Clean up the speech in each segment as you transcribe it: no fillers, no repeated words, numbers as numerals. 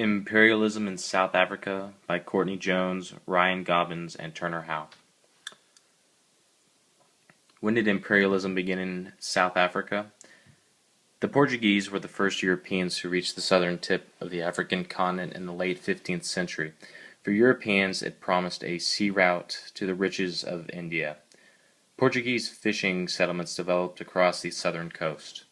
Imperialism in South Africa by Courtney Jones, Ryan Gobbins, and Turner Howe. When did imperialism begin in South Africa? The Portuguese were the first Europeans who reached the southern tip of the African continent in the late 15th century. For Europeans, it promised a sea route to the riches of India. Portuguese fishing settlements developed across the southern coast.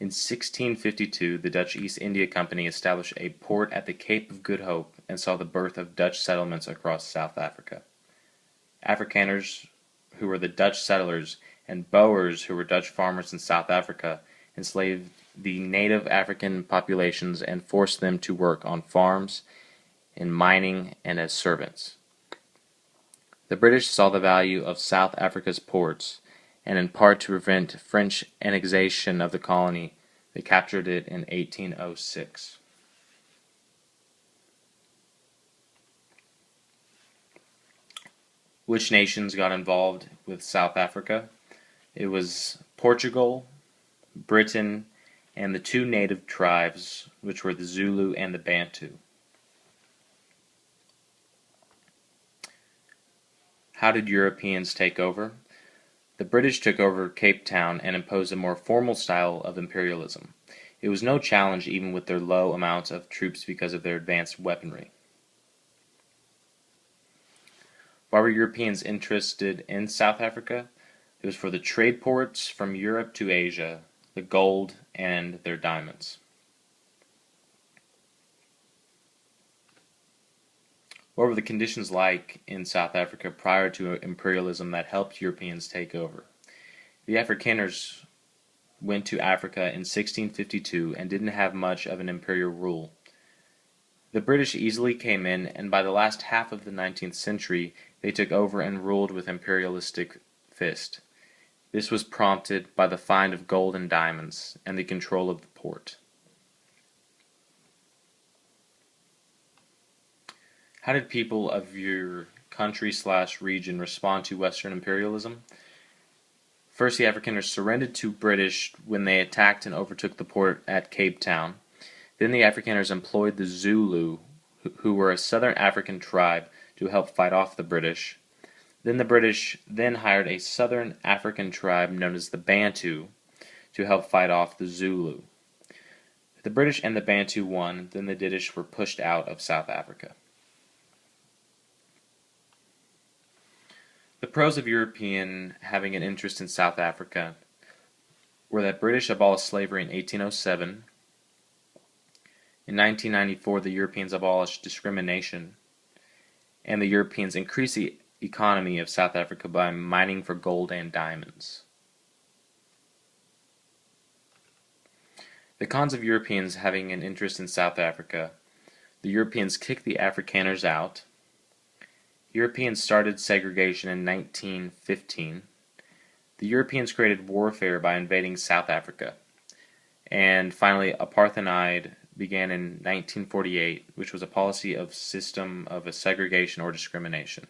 In 1652, the Dutch East India Company established a port at the Cape of Good Hope and saw the birth of Dutch settlements across South Africa. Afrikaners, who were the Dutch settlers, and Boers, who were Dutch farmers in South Africa, enslaved the native African populations and forced them to work on farms, in mining, and as servants. The British saw the value of South Africa's ports, and in part to prevent French annexation of the colony, they captured it in 1806. Which nations got involved with South Africa? It was Portugal, Britain, and the two native tribes, which were the Zulu and the Bantu. How did Europeans take over? The British took over Cape Town and imposed a more formal style of imperialism. It was no challenge even with their low amount of troops because of their advanced weaponry. Why were Europeans interested in South Africa? It was for the trade ports from Europe to Asia, the gold, and their diamonds. What were the conditions like in South Africa prior to imperialism that helped Europeans take over? The Afrikaners went to Africa in 1652 and didn't have much of an imperial rule. The British easily came in, and by the last half of the 19th century, they took over and ruled with imperialistic fist. This was prompted by the find of gold and diamonds and the control of the port. How did people of your country/region respond to Western imperialism? First, the Afrikaners surrendered to British when they attacked and overtook the port at Cape Town. Then the Afrikaners employed the Zulu, who were a southern African tribe, to help fight off the British. Then the British hired a southern African tribe known as the Bantu to help fight off the Zulu. The British and the Bantu won, then the British were pushed out of South Africa. The pros of European having an interest in South Africa were that British abolished slavery in 1807. In 1994, the Europeans abolished discrimination, and the Europeans increased the economy of South Africa by mining for gold and diamonds. The cons of Europeans having an interest in South Africa: the Europeans kicked the Afrikaners out. Europeans started segregation in 1915. The Europeans created warfare by invading South Africa. And finally, apartheid began in 1948, which was a policy of system of a segregation or discrimination.